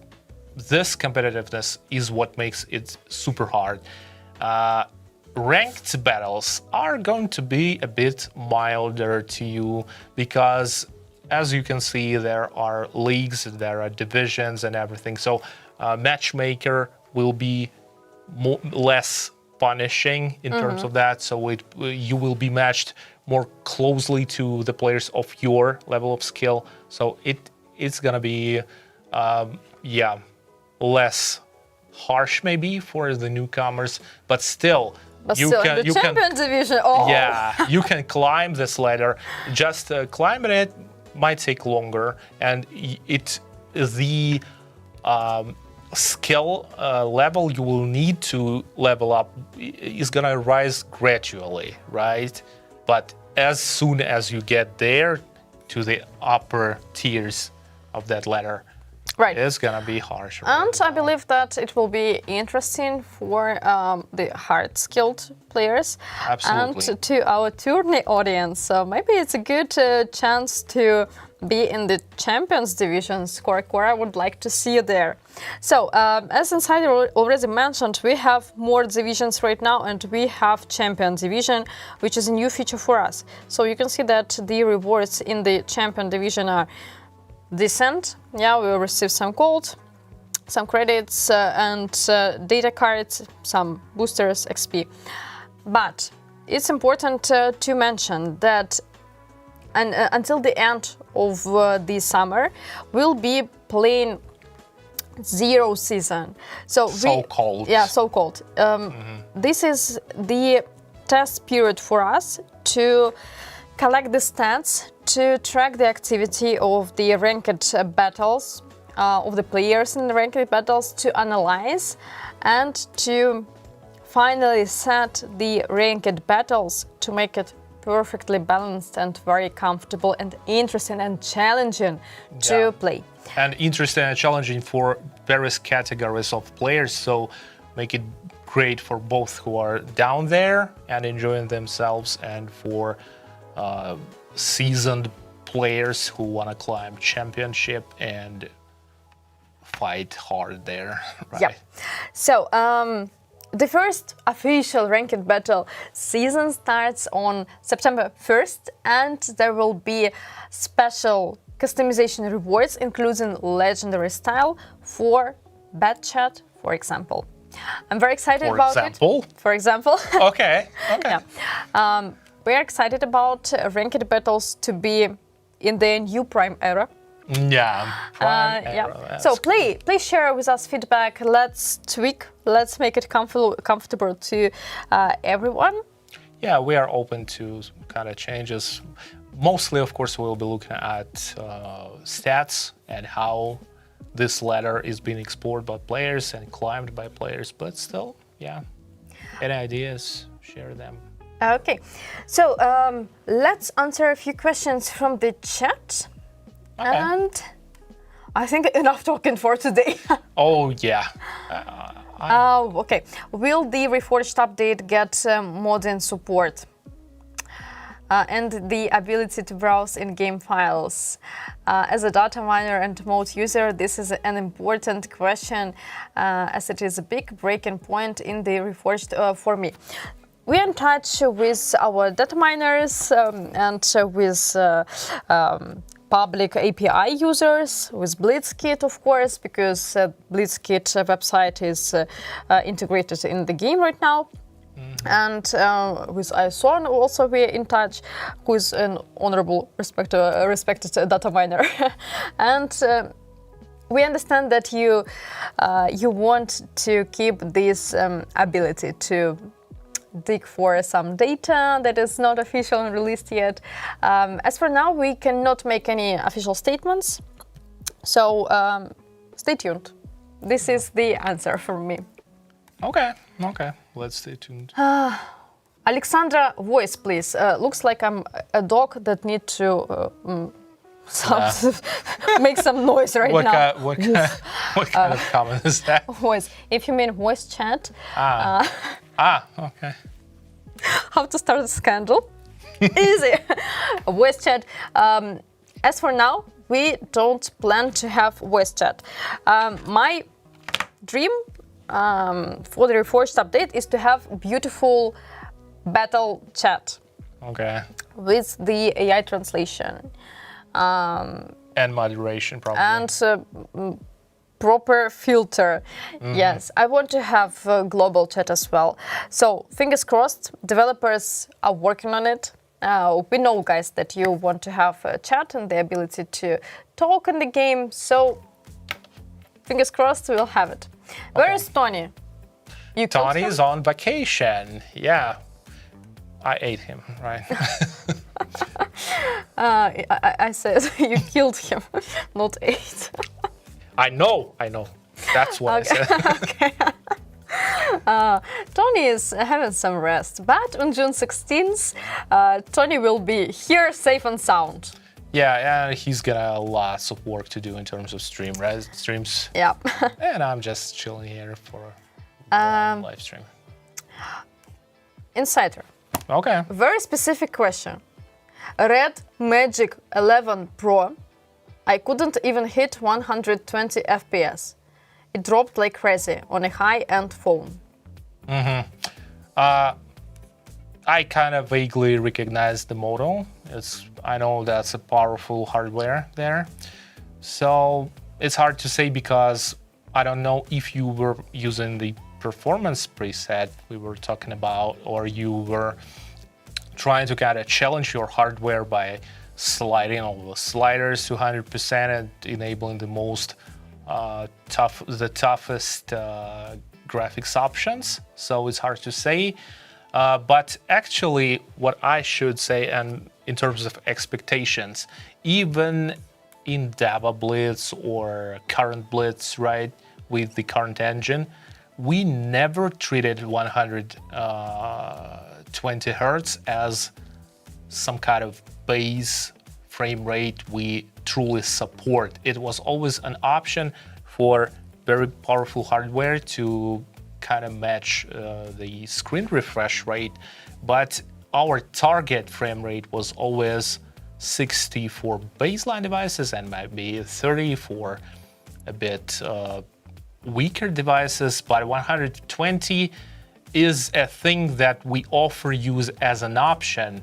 this competitiveness is what makes it super hard. Ranked battles are going to be a bit milder to you because, as you can see, there are leagues, there are divisions and everything. So matchmaker will be less punishing in terms of that. So you will be matched more closely to the players of your level of skill. So it's gonna be less harsh maybe for the newcomers, but still. But still, in the champion division, oh! Yeah, you can climb this ladder. Just climbing it might take longer, and the skill level you will need to level up is gonna rise gradually, right? But as soon as you get there to the upper tiers of that ladder, right, it's gonna be harsh. And I believe that it will be interesting for the hard-skilled players. Absolutely. And to our tourney audience. So maybe it's a good chance to be in the Champions Division. Core, I would like to see you there. So, as Insider already mentioned, we have more divisions right now, and we have Champion Division, which is a new feature for us. So you can see that the rewards in the Champion Division are decent. Yeah, we will receive some gold, some credits, and data cards, some boosters, XP. But it's important to mention that until the end of the summer, we'll be playing zero season. So-called. Yeah, so-called. This is the test period for us to collect the stats, to track the activity of the ranked battles, of the players in the ranked battles, to analyze and to finally set the ranked battles to make it perfectly balanced and very comfortable and interesting and challenging to play. And interesting and challenging for various categories of players, so make it great for both who are down there and enjoying themselves, and for seasoned players who want to climb championship and fight hard there. Right? Yeah. So the first official ranked battle season starts on September 1st, and there will be special customization rewards, including legendary style for bad chat, for example. I'm very excited about it. For example. Okay. Yeah. We're excited about ranked battles to be in the new Prime era. Yeah. Prime era, yeah. So please share with us feedback. Let's tweak. Let's make it comfortable to everyone. Yeah, we are open to kind of changes. Mostly, of course, we'll be looking at stats and how this ladder is being explored by players and climbed by players. But still, yeah, any ideas, share them. Okay, so let's answer a few questions from the chat. Okay. And I think enough talking for today. Oh, yeah. Okay. Will the Reforged update get modern support? And the ability to browse in-game files. As a data miner and WoT user, this is an important question, as it is a big breaking point in the Reforged for me. We are in touch with our data miners and with public API users, with BlitzKit, of course, because BlitzKit website is integrated in the game right now. And with ISON also we're in touch, who is an honorable, respected data miner. And we understand that you want to keep this ability to dig for some data that is not official and released yet. As for now, we cannot make any official statements. So stay tuned. This is the answer from me. Okay. Let's stay tuned. Alexandra, voice, please. Looks like I'm a dog that need to make some noise right now. What kind of comment is that? Voice. If you mean voice chat. Okay. How to start a scandal? Easy. Voice chat. As for now, we don't plan to have voice chat. My dream for the Reforged update is to have beautiful battle chat. Okay. With the AI translation. And moderation, probably. And proper filter. Yes, I want to have global chat as well. So fingers crossed, developers are working on it. We know, guys, that you want to have a chat and the ability to talk in the game. So fingers crossed, we'll have it. Okay. Where is Tony? Tony is on vacation. Yeah. I ate him, right? I said you killed him, not ate. I know. That's what I said. Okay. Tony is having some rest, but on June 16th, Tony will be here safe and sound. Yeah, and he's got lots of work to do in terms of streams. Yeah. And I'm just chilling here for a live stream. Insider. Okay. Very specific question. Red Magic 11 Pro. I couldn't even hit 120 FPS. It dropped like crazy on a high-end phone. I kind of vaguely recognize the model. I know that's a powerful hardware there. So it's hard to say because I don't know if you were using the performance preset we were talking about, or you were trying to kind of challenge your hardware by sliding all the sliders to 100% and enabling the most the toughest graphics options, so it's hard to say. But actually, what I should say, and in terms of expectations, even in WoT Blitz or current Blitz, right, with the current engine, we never treated 120 Hertz as some kind of base frame rate we truly support. It was always an option for very powerful hardware to kind of match the screen refresh rate, but our target frame rate was always 60 for baseline devices and maybe 30 for a bit weaker devices, but 120 is a thing that we offer you as an option,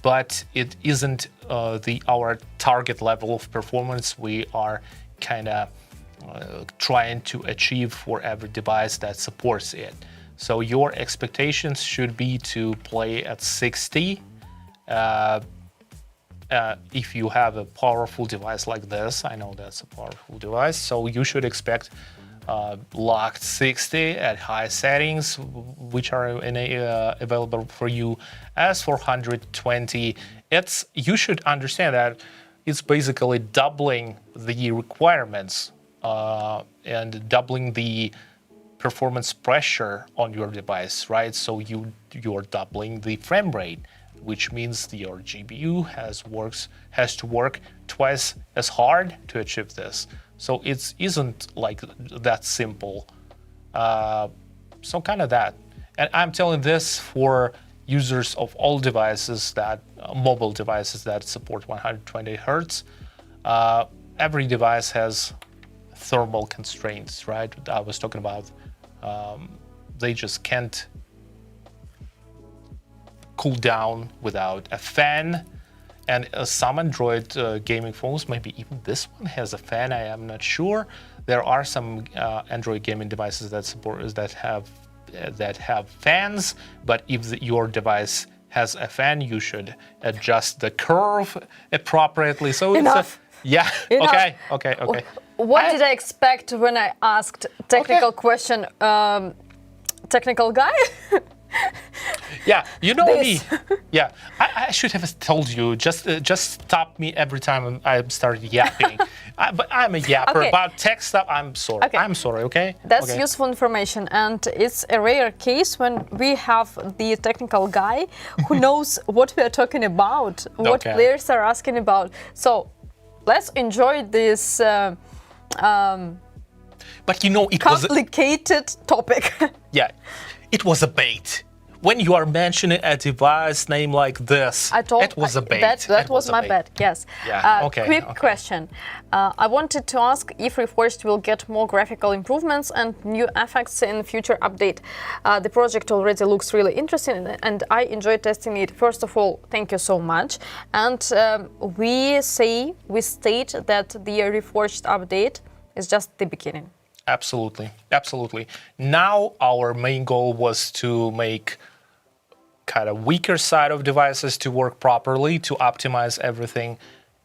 but it isn't our target level of performance we are kind of trying to achieve for every device that supports it. So your expectations should be to play at 60. If you have a powerful device like this, I know that's a powerful device, so you should expect locked 60 at high settings, which are available for you. As for 120, you should understand that it's basically doubling the requirements and doubling the performance pressure on your device, right? So you're doubling the frame rate, which means your GPU has to work twice as hard to achieve this. So it isn't like that simple. So kind of that. And I'm telling this for users of all devices mobile devices that support 120 Hertz. Every device has thermal constraints, right? I was talking about they just can't cool down without a fan. And some Android gaming phones, maybe even this one has a fan, I am not sure. There are some Android gaming devices that have fans, but if your device has a fan, you should adjust the curve appropriately. So Enough. Yeah. Enough. Okay. What did I expect when I asked technical question? Technical guy? Yeah, you know This. me. Yeah, I should have told you. Just stop me every time I start yapping. But I'm a yapper. Okay. About tech stuff, I'm sorry. Okay. I'm sorry. Okay. That's okay. useful information, and it's a rare case when we have the technical guy who knows what we are talking about, what Okay. players are asking about. So let's enjoy this But you know, it was complicated topic. yeah, it was a bait. When you are mentioning a device name like this, it was a bait. That was my bad. Yes. Yeah. Okay. Quick question. I wanted to ask if Reforged will get more graphical improvements and new effects in future update. The project already looks really interesting, and I enjoy testing it. First of all, thank you so much. And we state that the Reforged update is just the beginning. Absolutely. Now our main goal was to make kind of weaker side of devices to work properly, to optimize everything.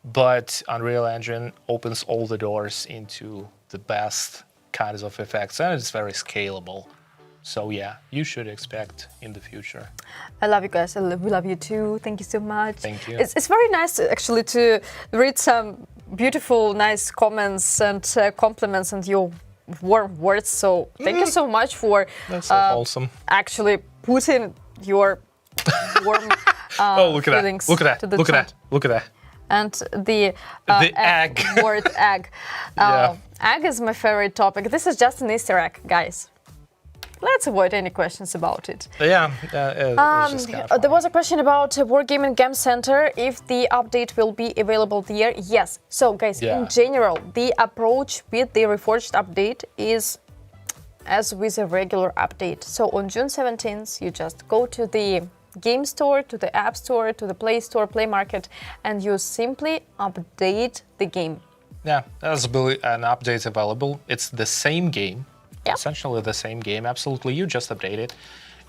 But Unreal Engine opens all the doors into the best kinds of effects, and it's very scalable. So yeah, you should expect in the future. I love you guys. We love you too. Thank you so much. Thank you. It's very nice actually to read some beautiful, nice comments and compliments and your warm words. So thank you so much for That's so wholesome. actually putting your warm Oh, look at feelings that! Look at to that! the Look at chat. that! Look at that! And the egg. word egg. Yeah. Egg is my favorite topic. This is just an Easter egg, guys. Let's avoid any questions about it. Yeah, it's just kind of There was a question about Wargaming Game Center, if the update will be available there. Yes. So, guys, Yeah. in general, the approach with the Reforged update is as with a regular update. So, on June 17th, you just go to the Game Store, to the App Store, to the Play Store, Play Market, and you simply update the game. Yeah, there's an update available. It's the same game. Yeah. Essentially the same game, absolutely. You just update it.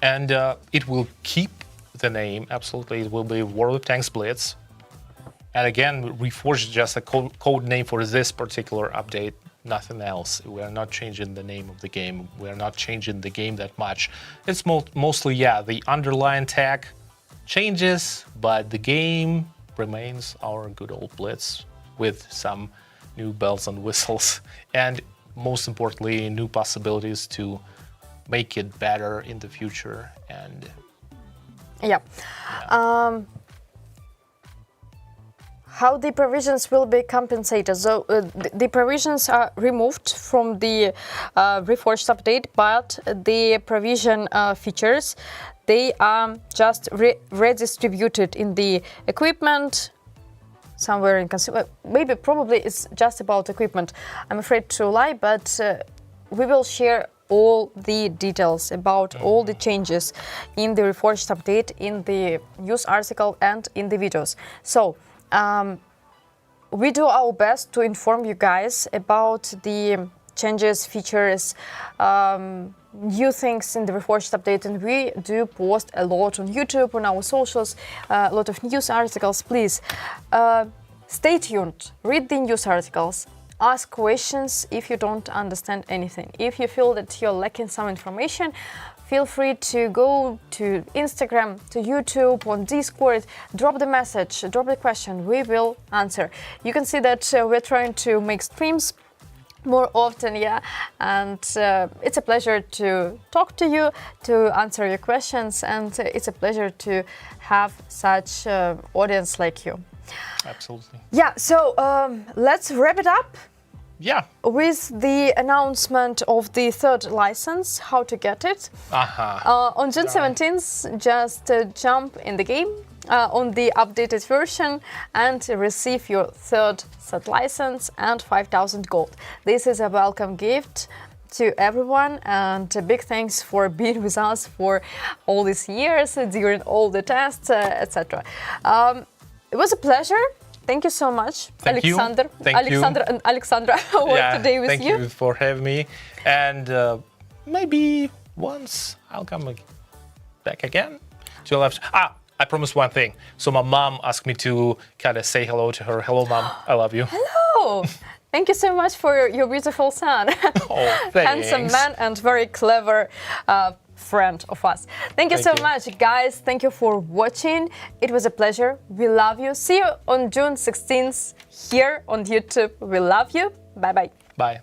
And it will keep the name, absolutely. It will be World of Tanks Blitz. And again, Reforged is just a code name for this particular update. nothing else. We're not changing the name of the game. We're not changing the game that much. It's mostly, yeah, the underlying tech changes, but the game remains our good old Blitz with some new bells and whistles, and most importantly, new possibilities to make it better in the future. And yeah. How the provisions will be compensated? So the provisions are removed from the Reforged update, but the provision features, they are just redistributed in the equipment, somewhere in consumer. Maybe probably it's just about equipment. I'm afraid to lie, but we will share all the details about all the changes in the Reforged update, in the news article and in the videos. So we do our best to inform you guys about the changes, features, new things in the Reforged update, and we do post a lot on YouTube, on our socials, a lot of news articles. Please stay tuned, read the news articles, ask questions if you don't understand anything. If you feel that you're lacking some information, feel free to go to Instagram, to YouTube, on Discord, drop the message, drop the question, we will answer. You can see that we're trying to make streams more often, yeah, and it's a pleasure to talk to you, to answer your questions, and it's a pleasure to have such audience like you. absolutely. Yeah, so let's wrap it up. Yeah. With the announcement of the third license, how to get it. On June 17th, just jump in the game on the updated version and receive your third license and 5,000 gold. This is a welcome gift to everyone, and a big thanks for being with us for all these years, during all the tests, etc. It was a pleasure. Thank you so much, Alexander. Thank you. And Alexandra work today with you. Thank you for having me. And maybe once I'll come back again to live. I promised one thing. So my mom asked me to kind of say hello to her. Hello, Mom. I love you. Hello. Thank you so much for your beautiful son. Oh, thanks. Handsome man and very clever friend of us. Thank you so much, guys. Thank you for watching. It was a pleasure. We love you. See you on June 16th here on YouTube. We love you. Bye-bye. Bye.